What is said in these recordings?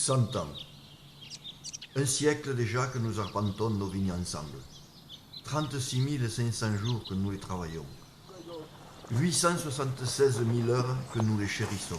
100 ans. Un siècle déjà que nous arpentons nos vignes ensemble. 36 500 jours que nous les travaillons. 876 000 heures que nous les chérissons.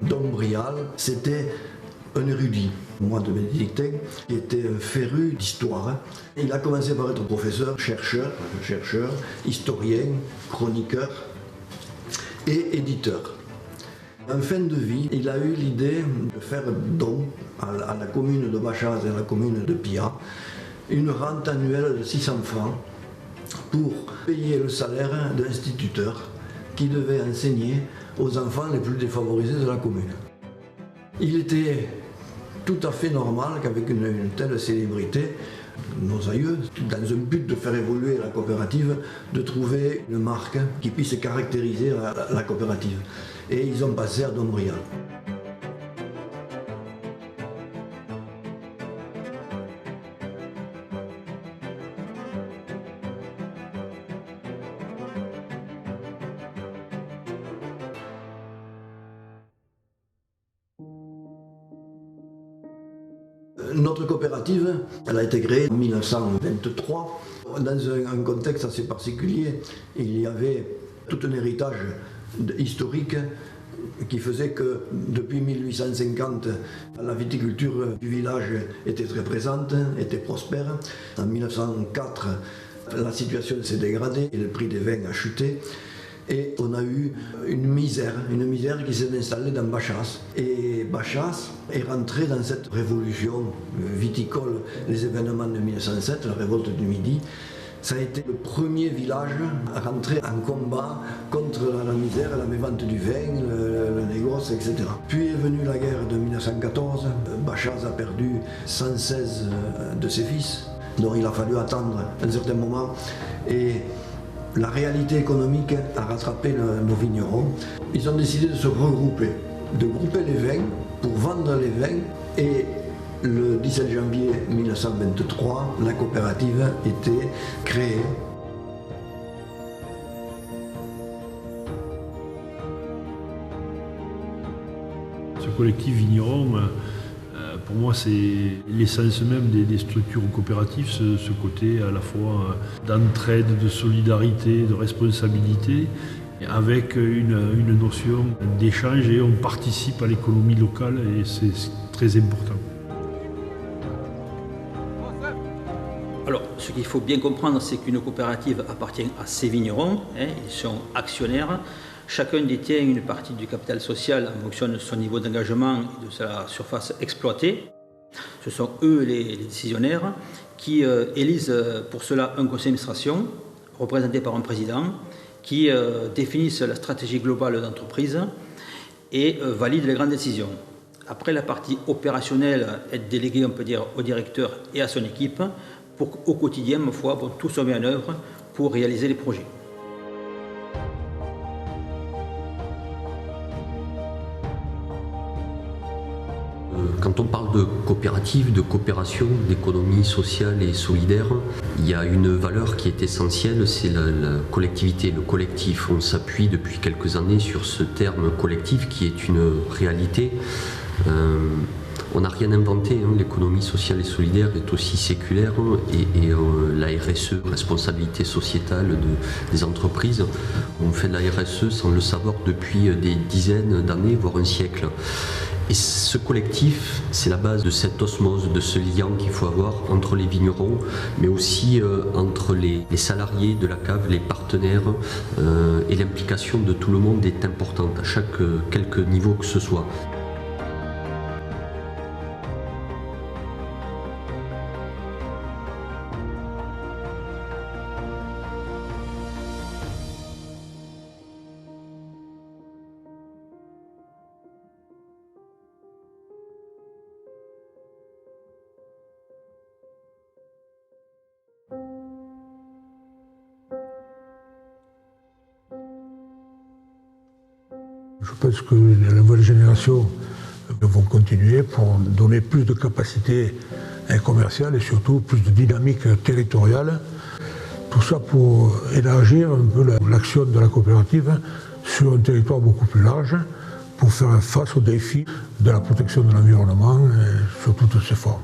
Dom Brial, c'était un érudit, moi de bénédictin, qui était un féru d'histoire. Il a commencé par être professeur, chercheur, historien, chroniqueur et éditeur. En fin de vie, il a eu l'idée de faire don à la commune de Bachaz et à la commune de Pia une rente annuelle de 600 francs pour payer le salaire d'instituteur qui devait enseigner aux enfants les plus défavorisés de la commune. Il était tout à fait normal qu'avec une telle célébrité, nos aïeux, dans un but de faire évoluer la coopérative, de trouver une marque qui puisse caractériser la coopérative. Et ils ont passé à Dom Brial. Notre coopérative, elle a été créée en 1923 dans un contexte assez particulier. Il y avait tout un héritage historique qui faisait que depuis 1850, la viticulture du village était très présente, était prospère. En 1904, la situation s'est dégradée et le prix des vins a chuté. Et on a eu une misère qui s'est installée dans Bachaz. Et Bachaz est rentré dans cette révolution viticole, les événements de 1907, la révolte du Midi. Ça a été le premier village à rentrer en combat contre la misère, la mévente du vin, le négoce, etc. Puis est venue la guerre de 1914. Bachaz a perdu 116 de ses fils, dont il a fallu attendre un certain moment. Et la réalité économique a rattrapé nos vignerons. Ils ont décidé de se regrouper, de grouper les vins pour vendre les vins. Et le 17 janvier 1923, la coopérative était créée. Ce collectif vigneron, pour moi, c'est l'essence même des structures coopératives, ce côté à la fois d'entraide, de solidarité, de responsabilité, avec une notion d'échange, et on participe à l'économie locale, et c'est très important. Alors, ce qu'il faut bien comprendre, c'est qu'une coopérative appartient à ses vignerons, ils sont actionnaires. Chacun détient une partie du capital social en fonction de son niveau d'engagement et de sa surface exploitée. Ce sont eux les décisionnaires qui élisent pour cela un conseil d'administration représenté par un président qui définissent la stratégie globale d'entreprise et valident les grandes décisions. Après, la partie opérationnelle est déléguée, on peut dire, au directeur et à son équipe pour qu'au quotidien, ma foi, tout soit mis en œuvre pour réaliser les projets. quand on parle de coopérative, de coopération, d'économie sociale et solidaire, il y a une valeur qui est essentielle, c'est la collectivité, le collectif. On s'appuie depuis quelques années sur ce terme collectif qui est une réalité. On n'a rien inventé, hein. L'économie sociale et solidaire est aussi séculaire et la RSE, responsabilité sociétale des entreprises, on fait de la RSE sans le savoir depuis des dizaines d'années, voire un siècle. Et ce collectif, c'est la base de cette osmose, de ce lien qu'il faut avoir entre les vignerons, mais aussi entre les salariés de la cave, les partenaires, et l'implication de tout le monde est importante à quelque niveau que ce soit. Je pense que les nouvelles générations vont continuer pour donner plus de capacité commerciale et surtout plus de dynamique territoriale. Tout ça pour élargir un peu l'action de la coopérative sur un territoire beaucoup plus large pour faire face aux défis de la protection de l'environnement sous toutes ses formes.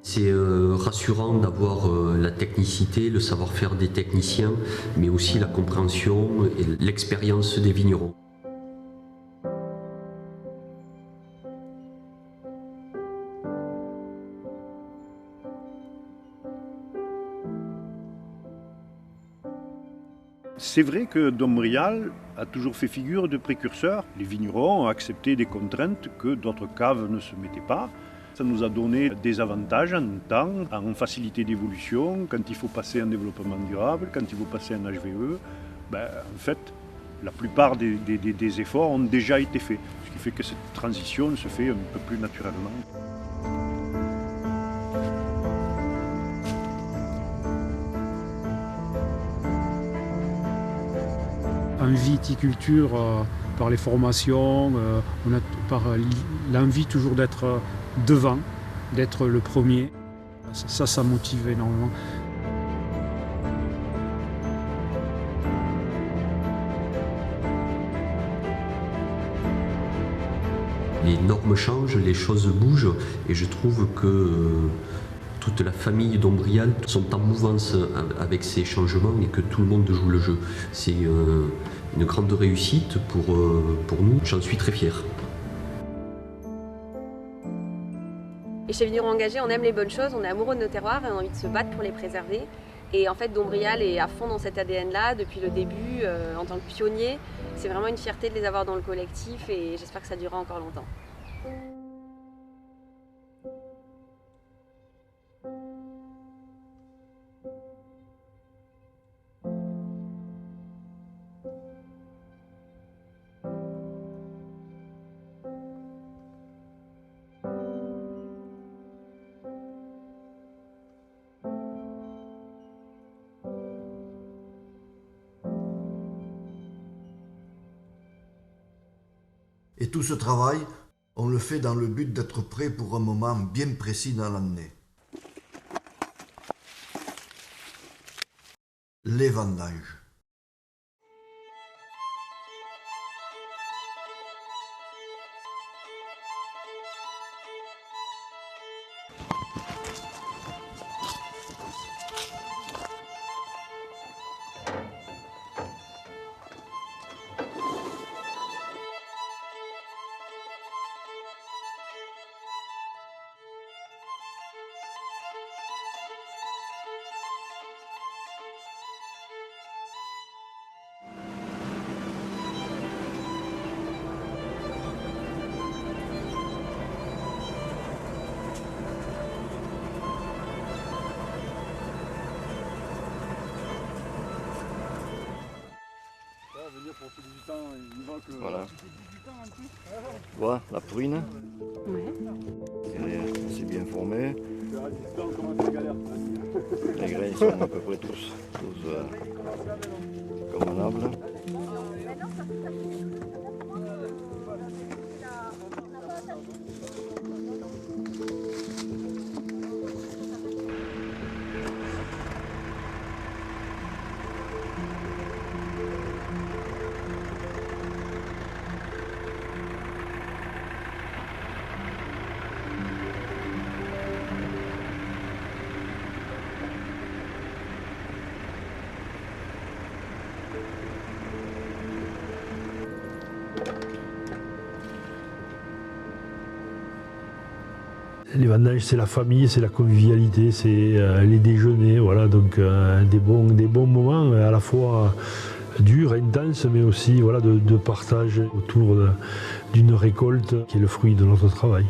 C'est rassurant d'avoir la technicité, le savoir-faire des techniciens, mais aussi la compréhension et l'expérience des vignerons. C'est vrai que Dombrial a toujours fait figure de précurseur. Les vignerons ont accepté des contraintes que d'autres caves ne se mettaient pas. Ça nous a donné des avantages en temps, en facilité d'évolution, quand il faut passer un développement durable, quand il faut passer un HVE. En fait, la plupart des efforts ont déjà été faits, ce qui fait que cette transition se fait un peu plus naturellement. En viticulture, par les formations, on a par l'envie toujours d'être devant, d'être le premier. Ça motive énormément. Les normes changent, les choses bougent et je trouve que toute la famille Dombrial sont en mouvance avec ces changements et que tout le monde joue le jeu. C'est une grande réussite pour nous, j'en suis très fier. Et chez Vignerons Engagés, on aime les bonnes choses, on est amoureux de nos terroirs et on a envie de se battre pour les préserver. Et en fait, Dombrial est à fond dans cet ADN-là depuis le début, en tant que pionnier. C'est vraiment une fierté de les avoir dans le collectif et j'espère que ça durera encore longtemps. Et tout ce travail, on le fait dans le but d'être prêt pour un moment bien précis dans l'année. Les vendanges. Voilà. Tu vois, la prune. Ouais. C'est bien formé. Les grains sont à peu près tous convenable. Les vendanges, c'est la famille, c'est la convivialité, c'est les déjeuners, voilà, donc des bons moments à la fois durs, intenses, mais aussi voilà, de partage autour d'une récolte qui est le fruit de notre travail.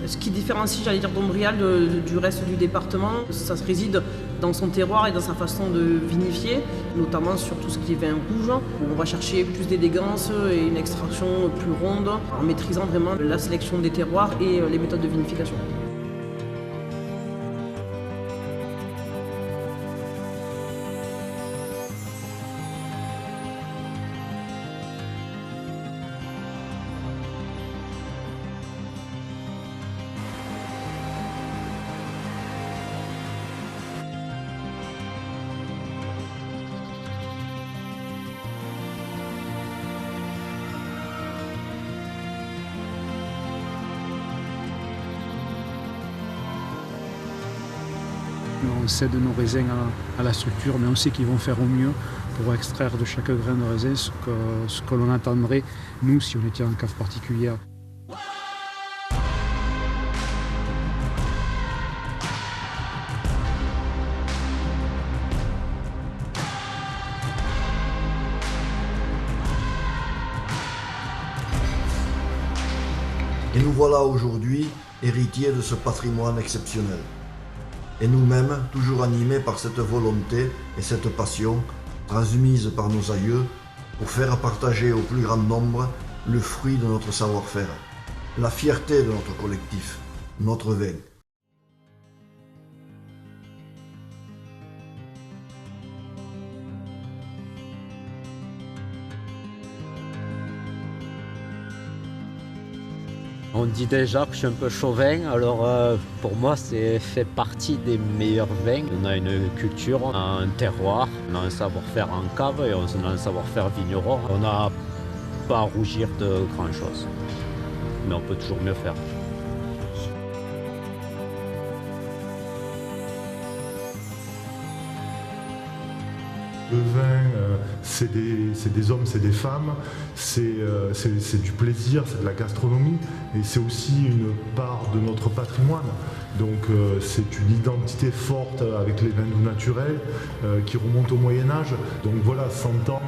Ce qui différencie, j'allais dire, Dombrial du reste du département, ça se réside dans son terroir et dans sa façon de vinifier, notamment sur tout ce qui est vin rouge, où on va chercher plus d'élégance et une extraction plus ronde, en maîtrisant vraiment la sélection des terroirs et les méthodes de vinification. On cède nos raisins à la structure, mais on sait qu'ils vont faire au mieux pour extraire de chaque grain de raisin ce que l'on attendrait, nous, si on était en cave particulière. Et nous voilà aujourd'hui héritiers de ce patrimoine exceptionnel. Et nous-mêmes, toujours animés par cette volonté et cette passion, transmises par nos aïeux, pour faire partager au plus grand nombre le fruit de notre savoir-faire, la fierté de notre collectif, notre vin. On dit déjà que je suis un peu chauvin, alors pour moi c'est fait partie des meilleurs vins. On a une culture, on a un terroir, on a un savoir-faire en cave et on a un savoir-faire vigneron. On n'a pas à rougir de grand chose, mais on peut toujours mieux faire. Le vin c'est des hommes, c'est des femmes, c'est du plaisir, c'est de la gastronomie, et c'est aussi une part de notre patrimoine. Donc c'est une identité forte avec les vins doux naturels qui remonte au Moyen-Âge. Donc voilà, 100 ans,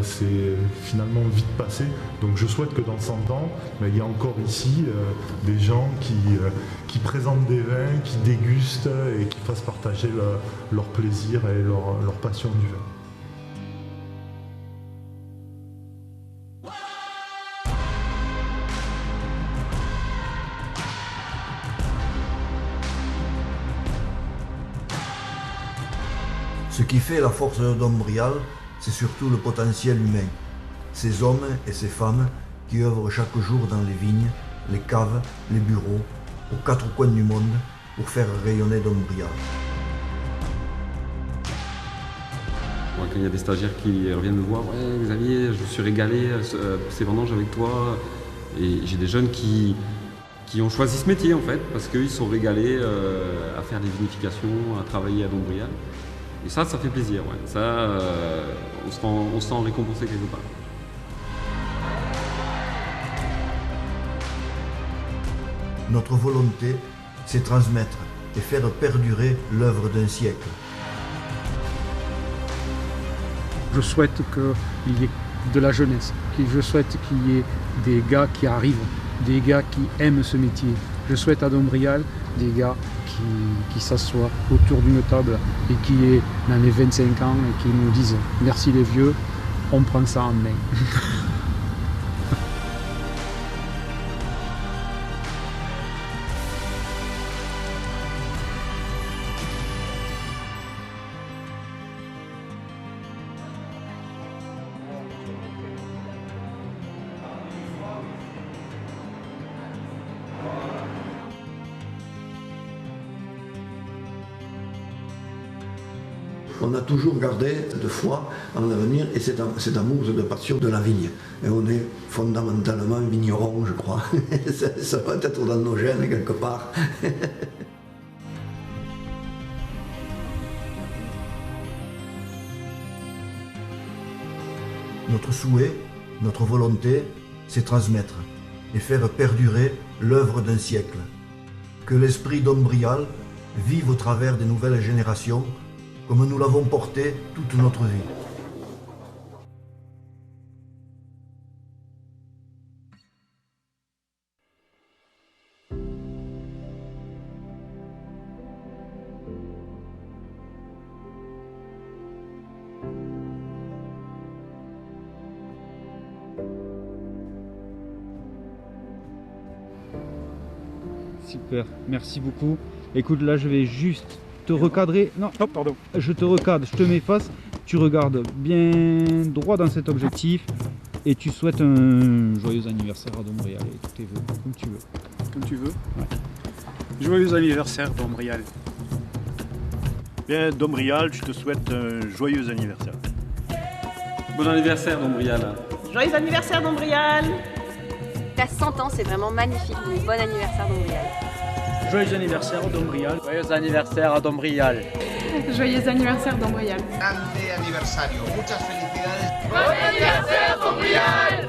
c'est finalement vite passé. Donc je souhaite que dans 100 ans, il y a encore ici des gens qui présentent des vins, qui dégustent et qui fassent partager leur plaisir et leur passion du vin. Ce qui fait la force de Dombrial, c'est surtout le potentiel humain. Ces hommes et ces femmes qui œuvrent chaque jour dans les vignes, les caves, les bureaux, aux quatre coins du monde pour faire rayonner Dombrial. Quand il y a des stagiaires qui reviennent me voir, ouais Xavier, je me suis régalé ces vendanges avec toi. Et j'ai des jeunes qui ont choisi ce métier en fait, parce qu'ils sont régalés à faire des vinifications, à travailler à Dombrial. Et ça fait plaisir, ouais. Ça, on se sent récompensé quelque part. Notre volonté, c'est transmettre et faire perdurer l'œuvre d'un siècle. Je souhaite qu'il y ait de la jeunesse, je souhaite qu'il y ait des gars qui arrivent, des gars qui aiment ce métier. Je souhaite à Dombrial des gars qui s'assoient autour d'une table et qui est dans les 25 ans et qui nous disent « Merci les vieux, on prend ça en main ». On a toujours gardé de foi en l'avenir et cet amour, cette passion de la vigne. Et on est fondamentalement vigneron, je crois. Ça va être dans nos gènes quelque part. Notre souhait, notre volonté, c'est transmettre et faire perdurer l'œuvre d'un siècle. Que l'esprit Dombrial vive au travers des nouvelles générations comme nous l'avons porté toute notre vie. Super, merci beaucoup. Écoute, là je vais juste te recadrer. Non, oh, pardon. Je te recadre, je te mets face. Tu regardes bien droit dans cet objectif et tu souhaites un joyeux anniversaire à Dombrial et tous tes vœux, comme tu veux. Comme tu veux. Ouais. Joyeux anniversaire Dombrial. Bien Dombrial, je te souhaite un joyeux anniversaire. Bon anniversaire Dombrial. Joyeux anniversaire Dombrial. T'as 100 ans, c'est vraiment magnifique. Donc bon anniversaire Dombrial. Joyeux anniversaire à Dombrial. Joyeux anniversaire à Dombrial. Joyeux anniversaire Dombrial. Grande aniversario. Muchas felicidades. Bon anniversaire Dombrial.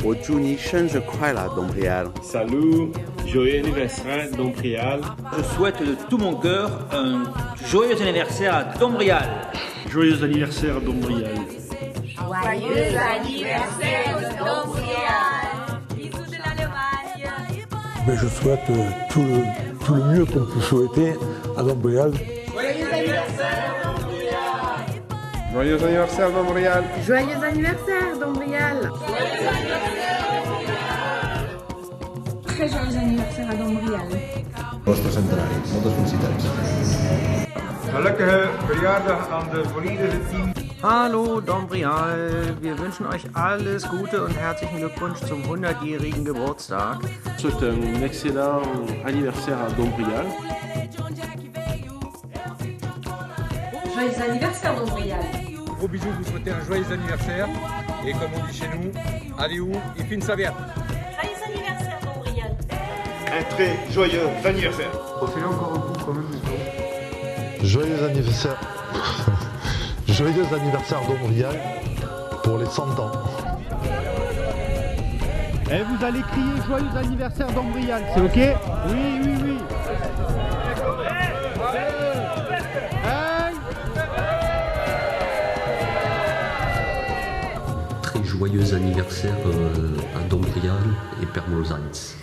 我祝你生日快乐 Dombrial. Salut, joyeux anniversaire Dombrial. Je souhaite de tout mon cœur un joyeux anniversaire à Dombrial. Joyeux anniversaire Dombrial. Joyeux anniversaire Dombrial. Bisous de l'Allemagne. Mais je souhaite tout le mieux qu'on peut souhaiter à Dombrial. Joyeux anniversaire Dombrial. Joyeux anniversaire Dombrial. Joyeux anniversaire Dombrial. Très joyeux anniversaire à Dombrial. Vostro centenari, moltes felicitats. Gelukkige verjaardag aan de volledige team. Hallo Dombrial, wir wünschen euch alles Gute und herzlichen Glückwunsch zum 100-jährigen Geburtstag. Je souhaite un excellent anniversaire à Dombrial. Joyeux anniversaire Dombrial. Gros bisous, vous souhaitez un joyeux anniversaire. Et comme on dit chez nous, adieu et fin saviat. Joyeux anniversaire Dombrial. Un très joyeux anniversaire. Refais-le encore un coup quand même. Joyeux anniversaire. Joyeux anniversaire Dombrial. Pour les 100 ans. Et vous allez crier joyeux anniversaire d'Ombrial, c'est ok? Oui, oui, oui. Très joyeux anniversaire à Dombrial et Père Molzaritz.